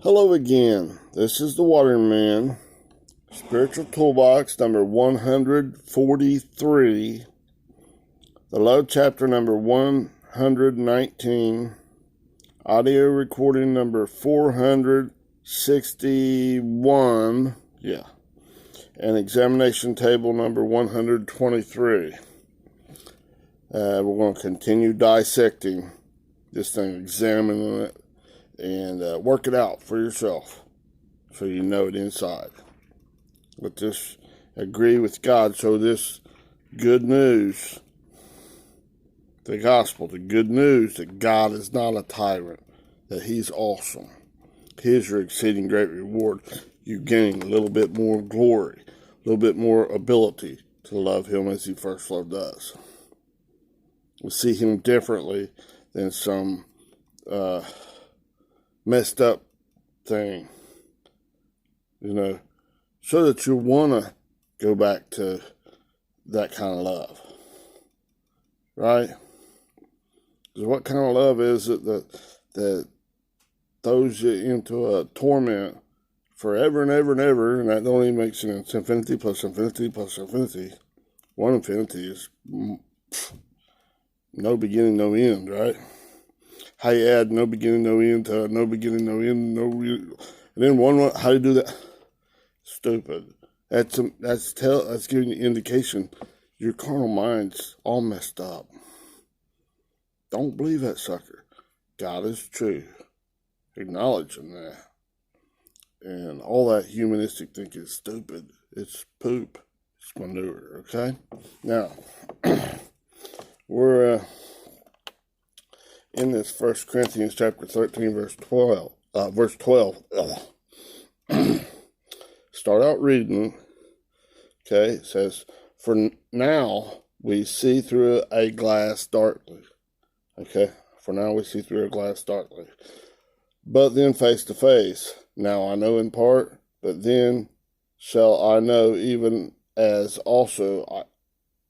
Hello again. This is the Waterman, Spiritual Toolbox number 143, the Love chapter number 119, audio recording number 461, and examination table number 123. We're going to continue dissecting this thing, examining it, and work it out for yourself so you know it inside. But just agree with God. So this good news, the gospel, the good news that God is not a tyrant, that he's awesome. Here's your exceeding great reward. You gain a little bit more glory, a little bit more ability to love him as he first loved us. We see him differently than some messed up thing, so that you want to go back to that kind of love, right? Because what kind of love is it that throws you into a torment forever and ever and ever, and that don't even make sense? Infinity plus infinity plus infinity. One infinity is no beginning, no end, right? How you add no beginning, no end to no beginning, no end, and then one. How do you do that? Stupid. That's giving you indication your carnal mind's all messed up. Don't believe that sucker. God is true. Acknowledging that, and all that humanistic thinking is stupid. It's poop. It's manure. Okay. Now we're in this 1 Corinthians chapter 13, verse 12. Start out reading. Okay, it says, "For now we see through a glass darkly." Okay, for now we see through a glass darkly. "But then face to face. Now I know in part, but then shall I know even as also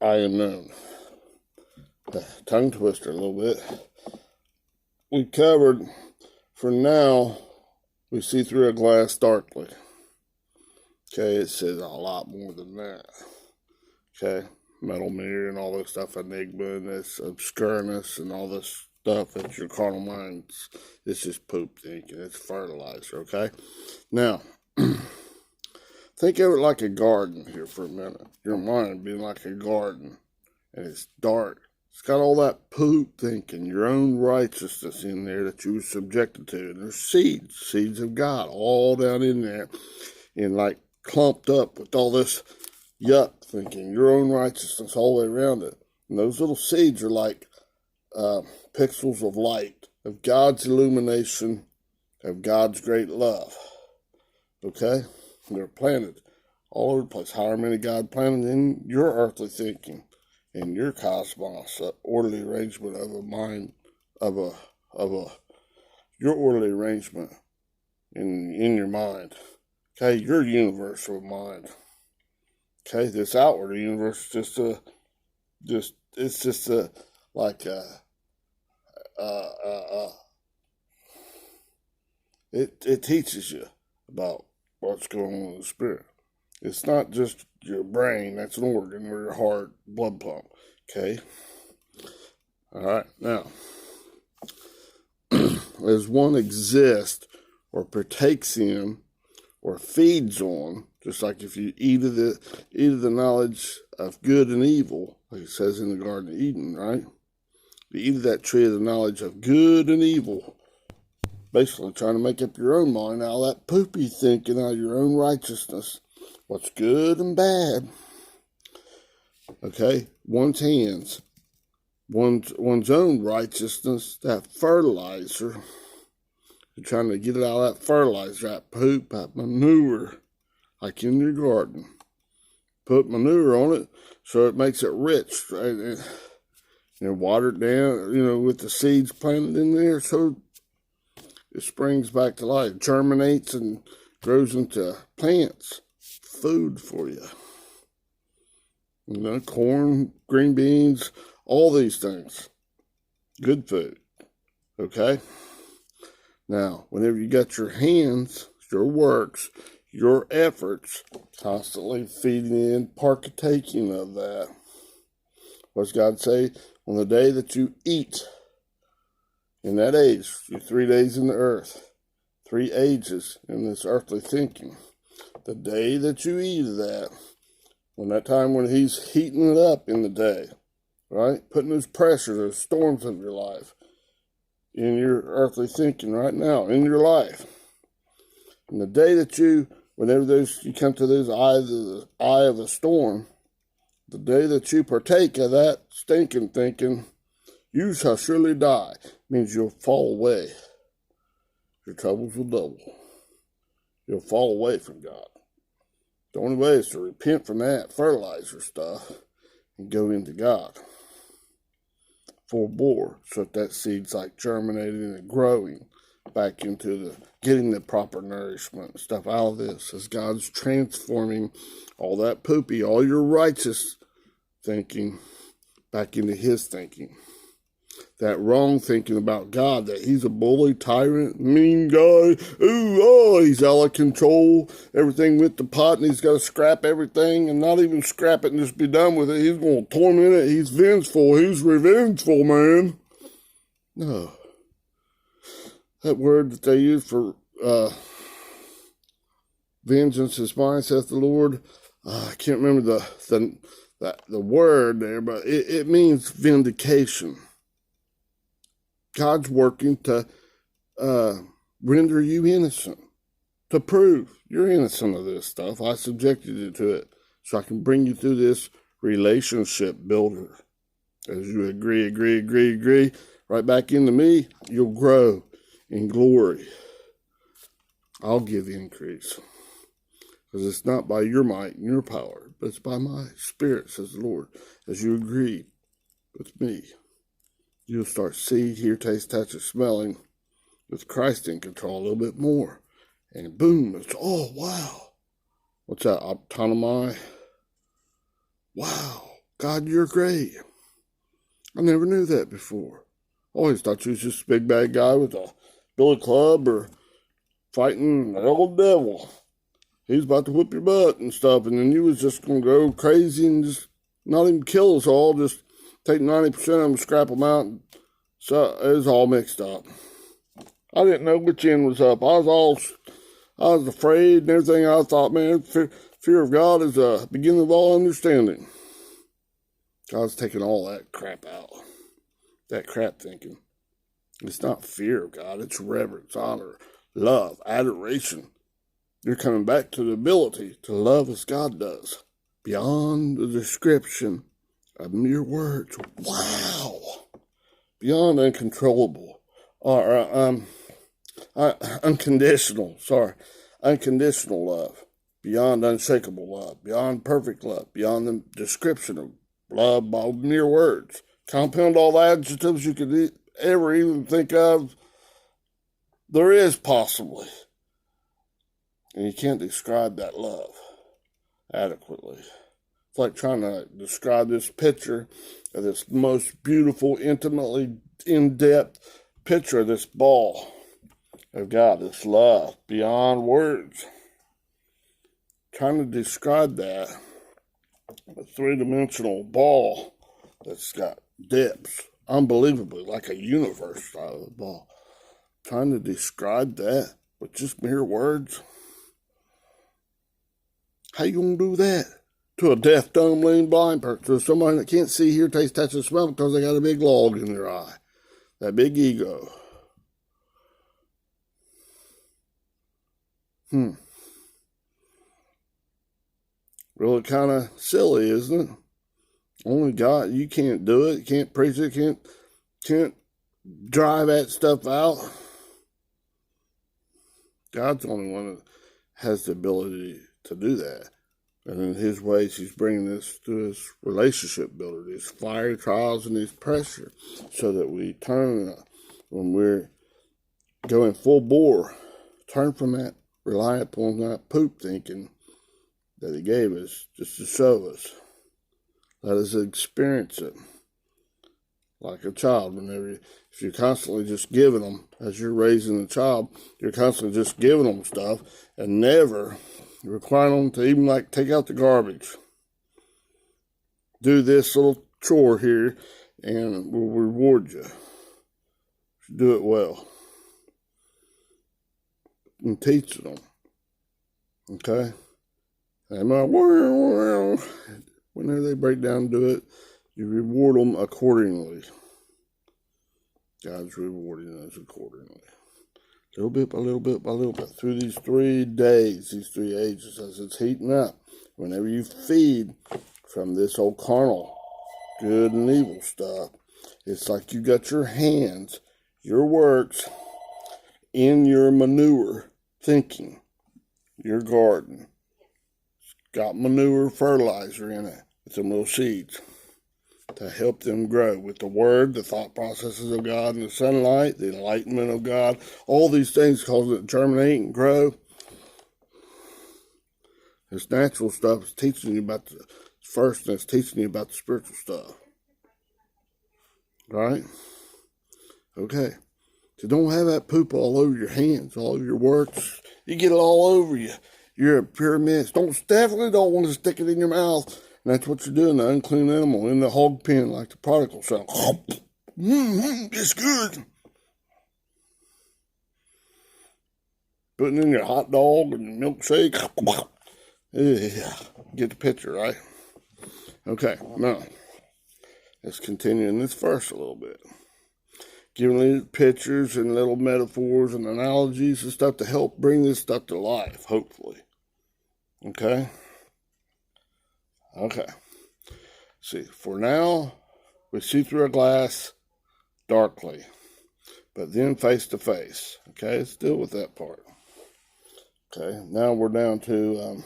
I am known." Tongue twister a little bit. We covered, for now we see through a glass darkly. Okay, it says a lot more than that. Okay, metal mirror and all this stuff, enigma and this obscureness and all this stuff that your carnal mind's, it's just poop thinking. It's fertilizer, okay? Now, think of it like a garden here for a minute. Your mind being like a garden, and it's dark. It's got all that poop thinking, your own righteousness in there that you were subjected to. And there's seeds of God all down in there, and like clumped up with all this yuck thinking, your own righteousness all the way around it. And those little seeds are like pixels of light, of God's illumination, of God's great love. Okay? And they're planted all over the place. However many God planted in your earthly thinking, in your cosmos, orderly arrangement of a mind, your orderly arrangement in your mind. Okay, your universal mind. Okay, this outward universe is it teaches you about what's going on in the spirit. It's not just your brain, that's an organ, or your heart, blood pump. Okay? All right, now, as one exists or partakes in or feeds on, just like if you eat of the knowledge of good and evil, like it says in the Garden of Eden, right? You eat of that tree of the knowledge of good and evil, basically trying to make up your own mind out of that poopy thinking, out of your own righteousness, what's good and bad. Okay, one's hands, one's own righteousness, that fertilizer. You're trying to get it out of that fertilizer, that poop, that manure, like in your garden. Put manure on it so it makes it rich, right? And water it down, with the seeds planted in there, so it springs back to life, germinates and grows into plants, food for you. Corn, green beans, all these things. Good food. Okay? Now, whenever you got your hands, your works, your efforts, constantly feeding in, partaking of that, what's God say? On the day that you eat, in that age, you're 3 days in the earth, 3 ages in this earthly thinking. The day that you eat of that, when that time when he's heating it up in the day, right? Putting those pressures, those storms of your life, in your earthly thinking right now, in your life. And the day that you, whenever you come to those eye of a storm, the day that you partake of that stinking thinking, you shall surely die, means you'll fall away. Your troubles will double. You'll fall away from God. The only way is to repent from that fertilizer stuff and go into God. Full bore, so that seed's like germinating and growing back into getting the proper nourishment and stuff out of this as God's transforming all that poopy, all your righteous thinking back into his thinking. That wrong thinking about God, that he's a bully, tyrant, mean guy. He's out of control. Everything with the pot, and he's got to scrap everything and not even scrap it and just be done with it. He's going to torment it. He's vengeful. He's revengeful, man. No. That word that they use for vengeance is mine, saith the Lord. I can't remember the word there, but it means vindication. God's working to render you innocent, to prove you're innocent of this stuff. I subjected you to it so I can bring you through this relationship builder. As you agree, right back into me, you'll grow in glory. I'll give increase. Because it's not by your might and your power, but it's by my spirit, says the Lord. As you agree with me, you'll start see, hear, taste, touch, and smelling with Christ in control a little bit more. And boom, it's, oh, wow. What's that, autonomy? Wow, God, you're great. I never knew that before. I always thought you was just a big bad guy with a billy club or fighting the old devil. He's about to whip your butt and stuff, and then you was just going to go crazy and just not even kill us all, just take 90% of them, scrap them out. So it was all mixed up. I didn't know which end was up. I was afraid and everything. I thought, man, fear of God is the beginning of all understanding. God's taking all that crap out. That crap thinking. It's not fear of God. It's reverence, honor, love, adoration. You're coming back to the ability to love as God does. Beyond the description of mere words. Wow. Beyond uncontrollable. Or unconditional. Unconditional love. Beyond unshakable love. Beyond perfect love. Beyond the description of love by mere words. Compound all the adjectives you could ever even think of. There is possibly. And you can't describe that love adequately. It's like trying to describe this picture of this most beautiful, intimately in-depth picture of this ball of God, this love beyond words. Trying to describe that, a three-dimensional ball that's got depths, unbelievably, like a universe style of ball. Trying to describe that with just mere words. How you gonna do that to a deaf, dumb, lame, blind person, to somebody that can't see, hear, taste, touch, and smell because they got a big log in their eye, that big ego? Really kind of silly, isn't it? Only God, you can't do it. You can't preach it. Can't drive that stuff out. God's the only one that has the ability to do that. And in his ways, he's bringing this to his relationship builder, these fiery trials and these pressure, so that we turn, when we're going full bore, turn from that, rely upon that poop thinking that he gave us just to show us. Let us experience it. like a child. If you're constantly just giving them, as you're raising a child, you're constantly just giving them stuff and never requiring them to even like take out the garbage. Do this little chore here and we'll reward you. Do it well. And teach them. Okay? They might, whenever they break down and do it, you reward them accordingly. God's rewarding us accordingly. Little bit by little bit by little bit. Through these 3 days, these 3 ages, as it's heating up, whenever you feed from this old carnal, good and evil stuff, it's like you got your hands, your works, in your manure thinking. Your garden. It's got manure fertilizer in it with some little seeds to help them grow with the word, the thought processes of God, and the sunlight, the enlightenment of God. All these things cause it to germinate and grow. This natural stuff is teaching you about the first, and it's teaching you about the spiritual stuff. Right? Okay. So don't have that poop all over your hands, all over your works. You get it all over you. You're a pure mess. Definitely don't want to stick it in your mouth. And that's what you're doing, the unclean animal in the hog pen, like the prodigal son. It's good. Putting in your hot dog and milkshake. Yeah, get the picture, right? Okay, now, let's continue in this verse a little bit. Giving little pictures and little metaphors and analogies and stuff to help bring this stuff to life, hopefully. Okay? Okay. See, for now, we see through a glass darkly, but then face to face. Okay? Let's deal with that part. Okay, now we're down to,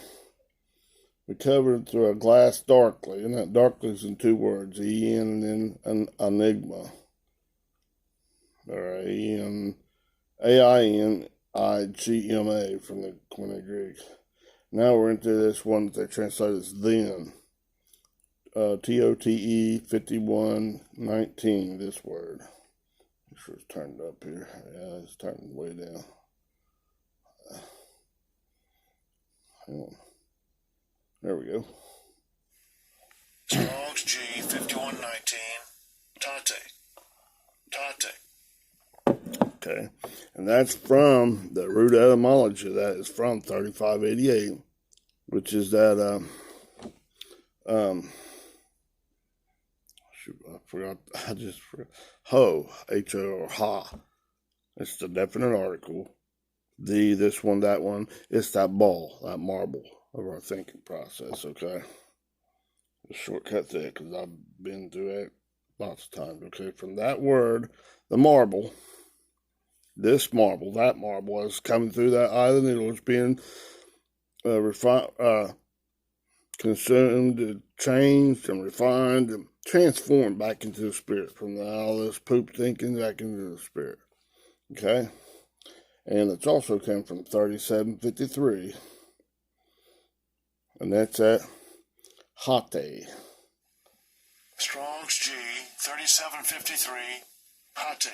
we covered through a glass darkly, and that darkly is in 2 words, E-N and then an enigma. Or A-I-N-I-G-M-A from the Koine Greek. Now we're into this one that they translate as then. T-O-T-E 5119, this word. Make sure it's turned up here. Yeah, it's turned way down. Hang on. There we go. Strong's G 5119. Tate. Okay, and that's from the root etymology of that is from 3588, which is that shoot, I just forgot. Ho, H-O, or ha. It's the definite article. The, this one, that one. It's that ball, that marble of our thinking process, okay? The shortcut there, because I've been through it lots of times, okay? From that word, the marble, this marble, that marble is coming through that eye of the needle. It's being consumed, changed, and refined, and transformed back into the spirit. From all this poop thinking back into the spirit. Okay? And it's also come from 3753. And that's at Hate. Strong's G 3753. Hate.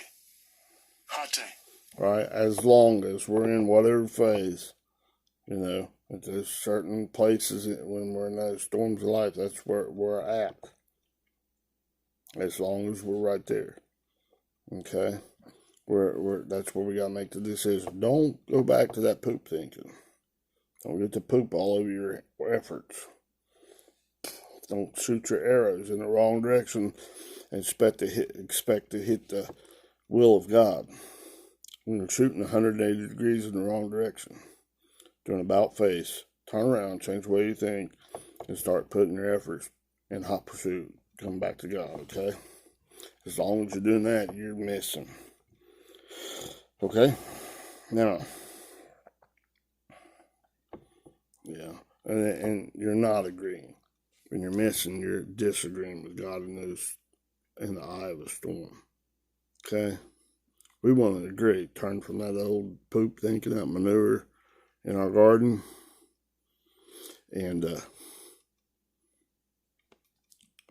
Right? As long as we're in whatever phase, you know, at there's certain places when we're in those storms of life, that's where we're at. As long as we're right there. Okay? That's where we gotta make the decision. Don't go back to that poop thinking. Don't get the poop all over your efforts. Don't shoot your arrows in the wrong direction and expect to hit the will of God. When you're shooting 180 degrees in the wrong direction, do an about face, turn around, change the way you think, and start putting your efforts in hot pursuit. Come back to God, okay? As long as you're doing that, you're missing. Okay? Now, yeah, and you're not agreeing. When you're missing, you're disagreeing with God in the eye of a storm. Okay? We want to agree. Turn from that old poop thinking, that manure in our garden, and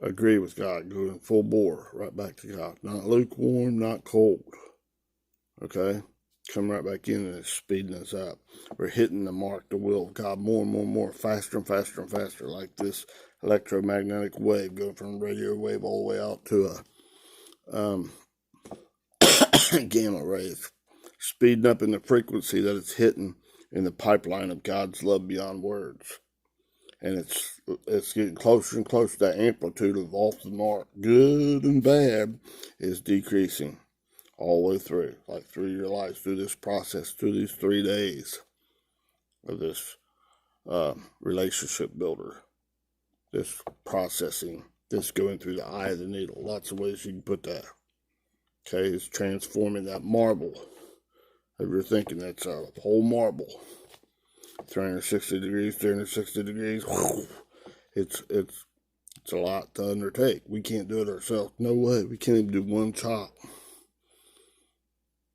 agree with God, going full bore, right back to God. Not lukewarm, not cold. Okay? Come right back in and it's speeding us up. We're hitting the mark, the will of God more and more and more, faster and faster and faster, like this electromagnetic wave going from radio wave all the way out to a gamma ray. It's speeding up in the frequency that it's hitting in the pipeline of God's love beyond words. And it's getting closer and closer. That amplitude of off the mark, good and bad, is decreasing all the way through, like through your life, through this process, through these 3 days of this relationship builder, this processing, this going through the eye of the needle. Lots of ways you can put that. Okay, it's transforming that marble. If you're thinking that's a whole marble, 360 degrees, 360 degrees, it's a lot to undertake. We can't do it ourselves. No way. We can't even do one chop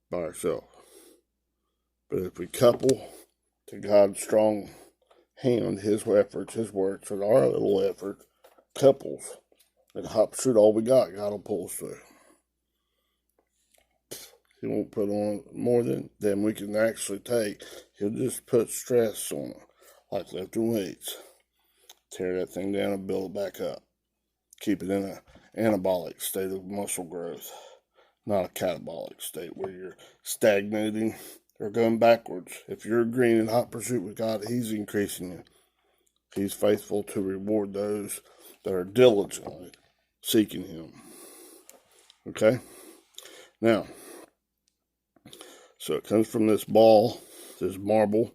by ourselves. But if we couple to God's strong hand, His efforts, His works, and our little effort, couples, and hop shoot all we got, God will pull us through. He won't put on more than we can actually take. He'll just put stress on it, like lifting weights. Tear that thing down and build it back up. Keep it in an anabolic state of muscle growth, not a catabolic state where you're stagnating or going backwards. If you're agreeing in hot pursuit with God, He's increasing you. He's faithful to reward those that are diligently seeking Him. Okay? Now, so it comes from this ball, this marble.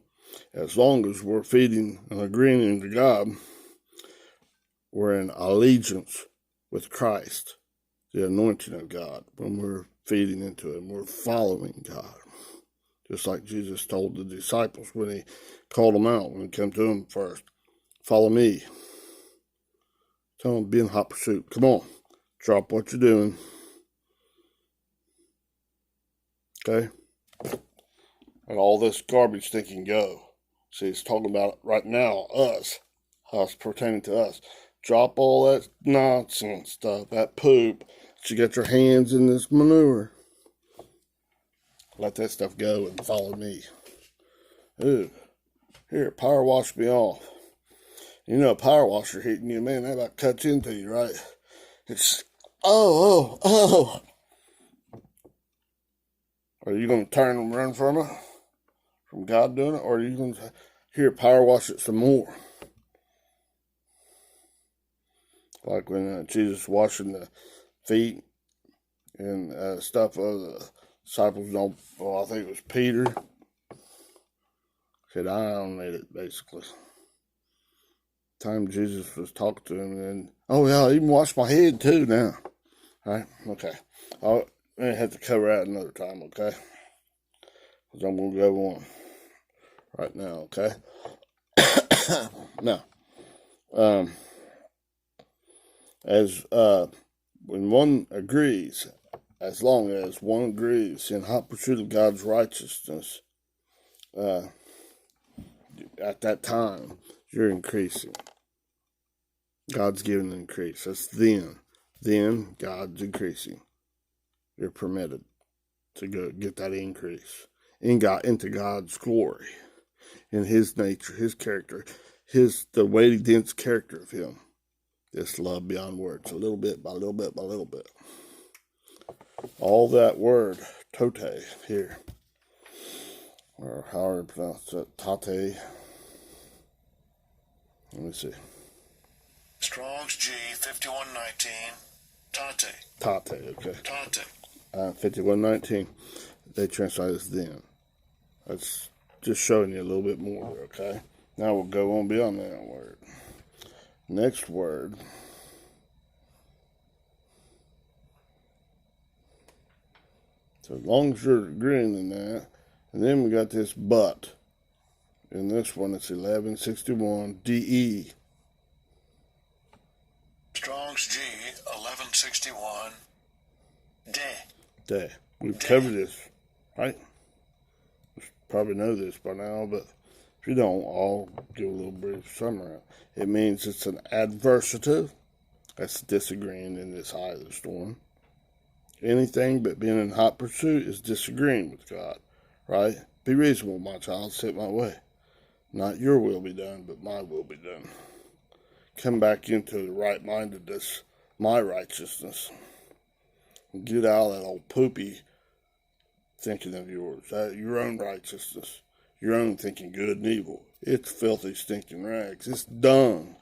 As long as we're feeding and agreeing to God, we're in allegiance with Christ, the anointing of God. When we're feeding into it, we're following God. Just like Jesus told the disciples when He called them out, when He came to them first. Follow me. Tell them, be in hot pursuit. Come on. Drop what you're doing. Okay? And all this garbage thing can go. See, it's talking about right now, us pertaining to us. Drop all that nonsense stuff, that poop, that you get your hands in this manure. Let that stuff go and follow me. Ooh, here, power wash me off. You know, a power washer hitting you, man, that about cuts into you, right? It's, oh. Are you going to turn and run from it? From God doing it? Or are you going to, here, power wash it some more? Like when Jesus washing the feet and stuff of the disciples, I think it was Peter, said, I don't need it, basically. Time Jesus was talking to him, and then, oh yeah, I even washed my head too now. All right, okay. I'm going to have to cover that another time, okay? Because I'm going to go on right now, okay? Now, when one agrees, as long as one agrees in hot pursuit of God's righteousness, at that time, you're increasing. God's giving an increase. That's then. Then God's increasing. You're permitted to go get that increase into God's glory, in His nature, His character, the weighty, dense character of Him. This love beyond words, a little bit by little bit by little bit. All that word, tote, here, or however you pronounce it, tate. Let me see. Strong's G 5119. Tate. Okay. Tate. 5119. They translate as then. That's just showing you a little bit more, okay? Now we'll go on beyond that word. Next word. So as long as you're agreeing in that, and then we got this but. In this one, it's 1161 DE. Strong's G 1161. Day. We've covered this, right? You probably know this by now, but if you don't, I'll give a little brief summary. It means it's an adversative, That's disagreeing in this eye of the storm. Anything but being in hot pursuit is disagreeing with God, right? Be reasonable, my child, sit my way. Not your will be done, but my will be done. Come back into the right-mindedness, my righteousness. And get out of that old poopy thinking of yours, your own righteousness, your own thinking good and evil. It's filthy, stinking rags. It's dung,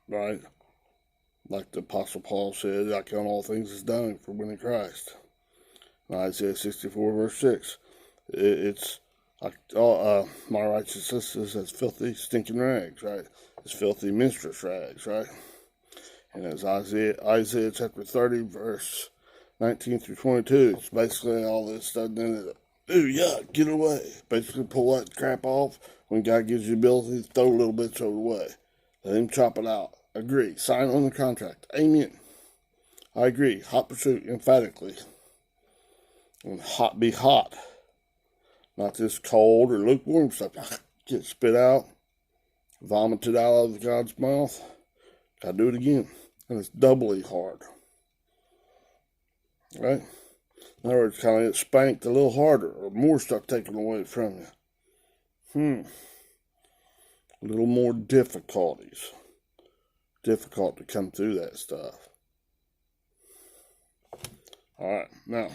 right? Like the Apostle Paul said, I count all things as dung for winning Christ. In Isaiah 64, verse 6. It's like my righteousness is as filthy, stinking rags, right? It's filthy, menstruous rags, right? And as Isaiah chapter 30, verse 19 through 22, it's basically all this stuff. Then, ooh, yuck, get away. Basically, pull that crap off when God gives you the ability to throw little bits away. Let him chop it out. Agree. Sign on the contract. Amen. I agree. Hot pursuit, emphatically. And be hot. Not this cold or lukewarm stuff. Get spit out. Vomited out of God's mouth. Gotta do it again. And it's doubly hard. Right? In other words, kind of get spanked a little harder. Or more stuff taken away from you. A little more difficulties. Difficult to come through that stuff. Alright, now,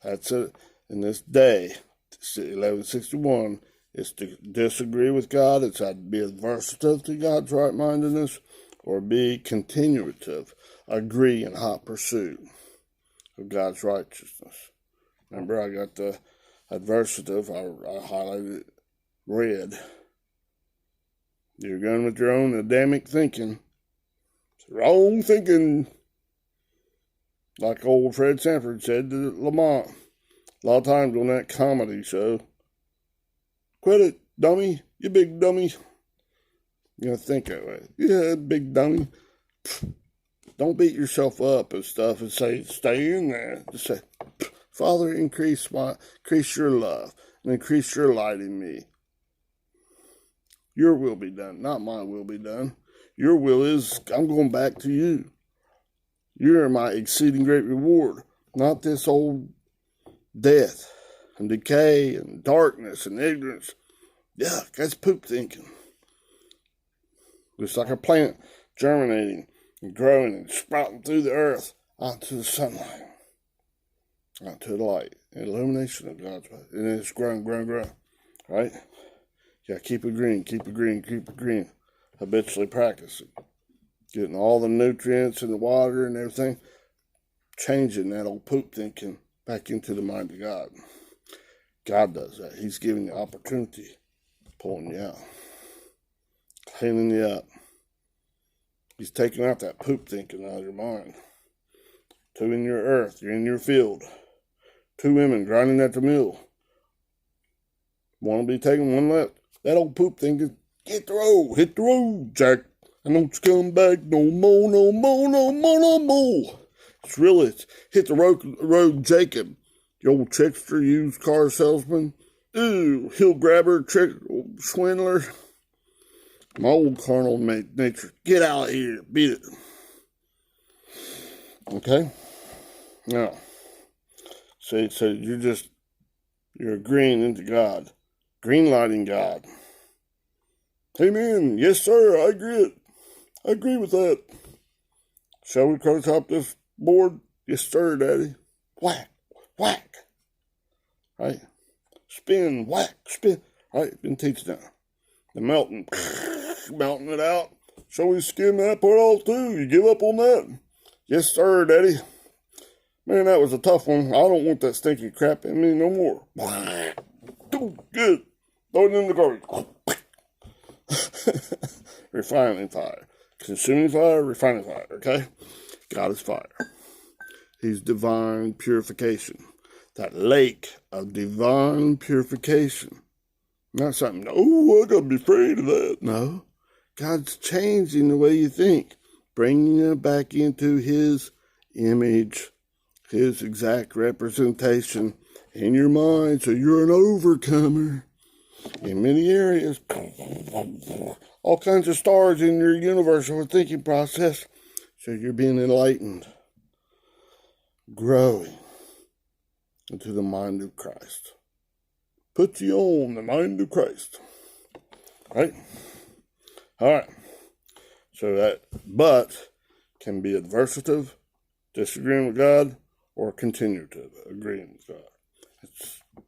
that's it. In this day, 1161, is to disagree with God. It's to be adversative to God's right-mindedness, or be continuative, agree in hot pursuit of God's righteousness. Remember, I got the adversative, I highlighted it red. You're going with your own Adamic thinking. It's wrong thinking. Like old Fred Sanford said to Lamont a lot of times on that comedy show. Quit it, dummy. You big dummy. You're going to think that way. Yeah, big dummy. Don't beat yourself up and stuff and say, stay in there. Just say, Father, increase your love and increase your light in me. Your will be done, not my will be done. Your will is, I'm going back to you. You're my exceeding great reward, not this old death and decay and darkness and ignorance. Yeah, that's poop thinking. It's like a plant germinating and growing and sprouting through the earth onto the sunlight, onto the light, the illumination of God's way. And it's growing, right? Yeah, keep agreeing. Habitually practicing. Getting all the nutrients in the water and everything. Changing that old poop thinking back into the mind of God. God does that. He's giving you opportunity. Pulling you out. Cleaning you up. He's taking out that poop thinking out of your mind. 2 in your earth. You're in your field. 2 women grinding at the mill. One will be taking one left. That old poop thinking, hit the road, Jack. And don't you come back no more. It's hit the road, Jacob. The old trickster, used car salesman. Ooh, heel grabber, swindler. My old carnal nature. Get out of here. Beat it. Okay? Now, so you're agreeing into God. Green lighting God. Amen. Yes, sir. I agree with that. Shall we crotop this board? Yes, sir, Daddy. Whack. Right? Spin. Whack. Spin. Right? Been teaching that. The melting it out. Shall we skim that part off too? You give up on that? Yes, sir, Daddy. Man, that was a tough one. I don't want that stinking crap in me no more. Good. Throw it in the garbage. Refining fire. Consuming fire, refining fire, okay? God is fire. He's divine purification. That lake of divine purification. Not something, oh, I gotta be afraid of that. No. God's changing the way you think. Bringing you back into His image. His exact representation in your mind. So you're an overcomer. In many areas, all kinds of stars in your universe or thinking process. So you're being enlightened, growing into the mind of Christ. Put you on the mind of Christ. Right? All right. So that but can be adversative, disagreeing with God, or continuative, agreeing with God.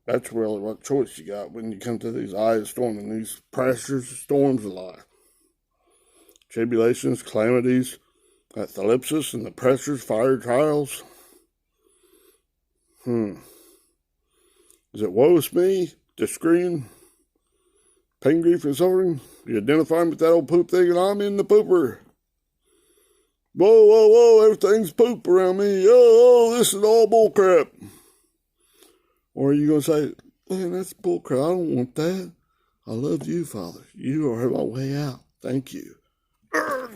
That's really what choice you got when you come to these eye of storm and these pressures, storms of life. Tribulations, calamities, that thlipsis and the pressures, fire trials. Is it woe is me, disagreeing, pain, grief, and suffering? You identify with that old poop thing, and I'm in the pooper. Whoa, whoa, whoa, everything's poop around me. Oh, this is all bullcrap. Or are you going to say, man, that's bullcrap. I don't want that. I love you, Father. You are my way out. Thank you.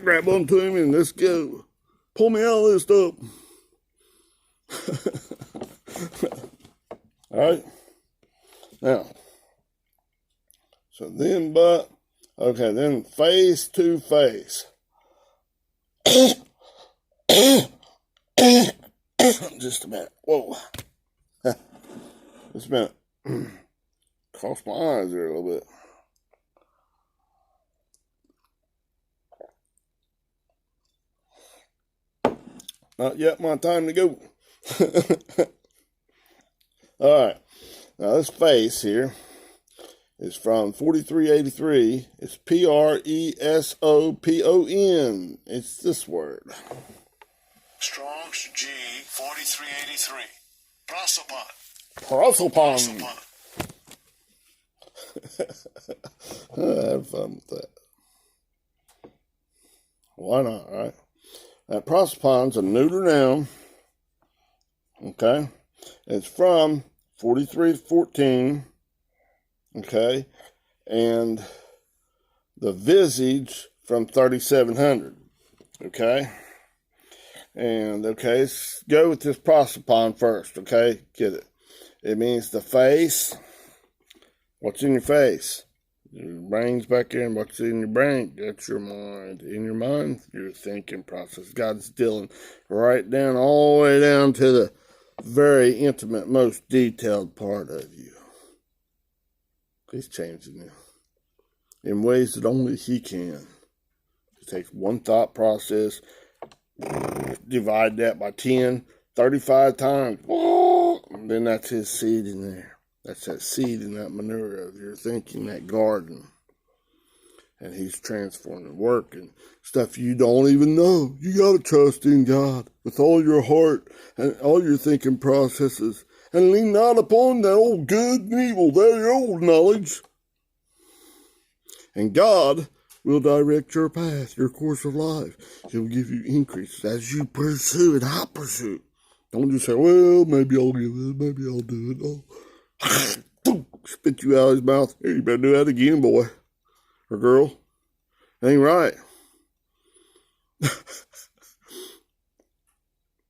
Grab onto him and let's go. Pull me out of this stuff. All right. Now, so then, then face to face. Just a minute. Whoa. Just a minute. Crossed my eyes there a little bit. Not yet my time to go. All right. Now this face here is from 4383. It's Presopon. It's this word. Strong's G 4383. Prosopon. Prosopon. I have fun with that. Why not, right? That prosopon's a neuter noun. Okay? It's from 4314. Okay? And the visage from 3700. Okay? And, okay, let's go with this prosopon first. Okay? Get it. It means the face. What's in your face? Your brain's back there, and what's in your brain? That's your mind. In your mind, your thinking process. God's dealing right down, all the way down to the very intimate, most detailed part of you. He's changing you in ways that only He can. He takes one thought process, divide that by 10, 35 times, and then that's His seed in there. That's that seed and that manure of your thinking, that garden. And He's transforming, working, stuff you don't even know. You got to trust in God with all your heart and all your thinking processes. And lean not upon that old good and evil, that old knowledge. And God will direct your path, your course of life. He'll give you increase as you pursue it. I pursue. Don't just say, well, maybe I'll give it, maybe I'll do it. Oh. Spit you out of his mouth. Here, you better do that again, boy or girl. Ain't right.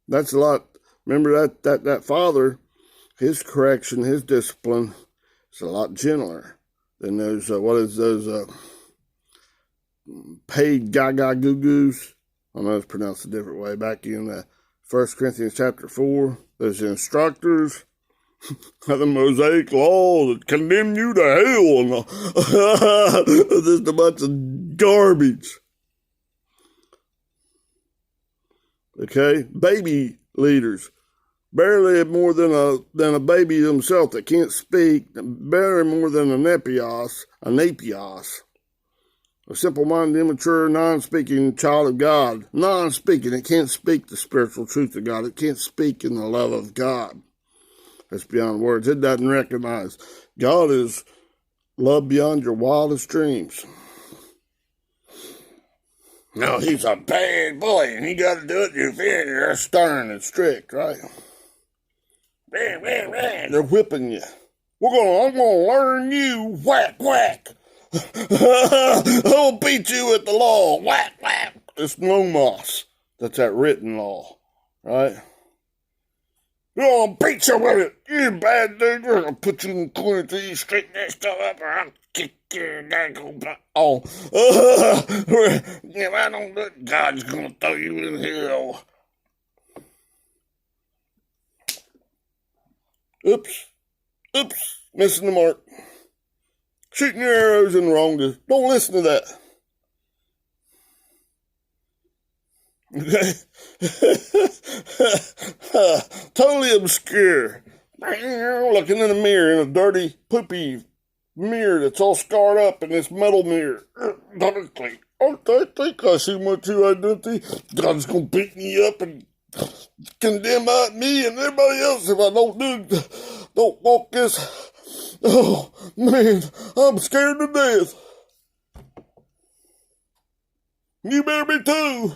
That's a lot. Remember that father, his correction, his discipline is a lot gentler than those. Those paid gaga goo goos? I know it's pronounced a different way. Back in 1 Corinthians chapter 4, those instructors. The Mosaic law that condemn you to hell and just a bunch of garbage. Okay, baby leaders, barely more than a baby himself that can't speak, barely more than an apios, a simple-minded, immature, non-speaking child of God. Non-speaking, it can't speak the spiritual truth of God. It can't speak in the love of God. That's beyond words. It doesn't recognize. God is love beyond your wildest dreams. No, He's a bad boy, and you got to do it. You're stern and strict, right? They're whipping you. I'm gonna learn you. Whack, whack. I'll beat you with the law. Whack, whack. It's nomos. That's that written law, right? Oh, I'll beat you with it. You bad dude. We're gonna put you in the corner until you straighten that stuff up, or I'll kick your daggone butt. Oh, if I don't do it, God's gonna throw you in hell. Oops, missing the mark. Shooting your arrows in the wrong direction. Don't listen to that. Okay? Totally obscure. Looking in a mirror, in a dirty, poopy mirror that's all scarred up in this metal mirror. Darkly. I think I see my true identity. God's gonna beat me up and condemn me and everybody else if I don't walk this. Oh, man, I'm scared to death. You better be too.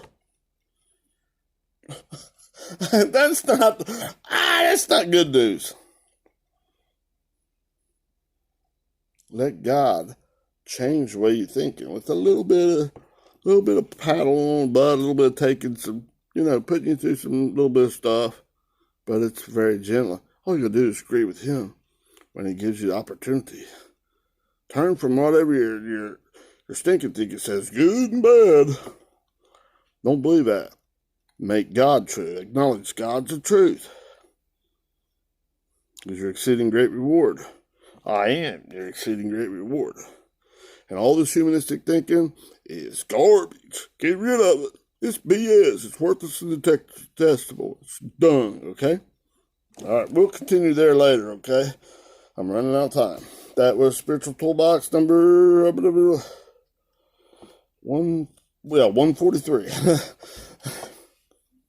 That's not good news. Let God change the way you're thinking with a little bit of paddle on the butt, a little bit of taking some, putting you through some little bit of stuff, but it's very gentle. All you gotta do is agree with Him when He gives you the opportunity. Turn from whatever your stinking thinking says, good and bad. Don't believe that. Make God true. Acknowledge God's the truth. Is your exceeding great reward. I am your exceeding great reward. And all this humanistic thinking is garbage. Get rid of it. It's BS. It's worthless and detestable. It's done, okay? All right, we'll continue there later, okay? I'm running out of time. That was Spiritual Toolbox number 143.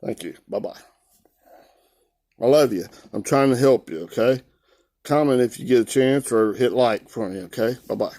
Thank you. Bye-bye. I love you. I'm trying to help you, okay? Comment if you get a chance or hit like for me, okay? Bye-bye.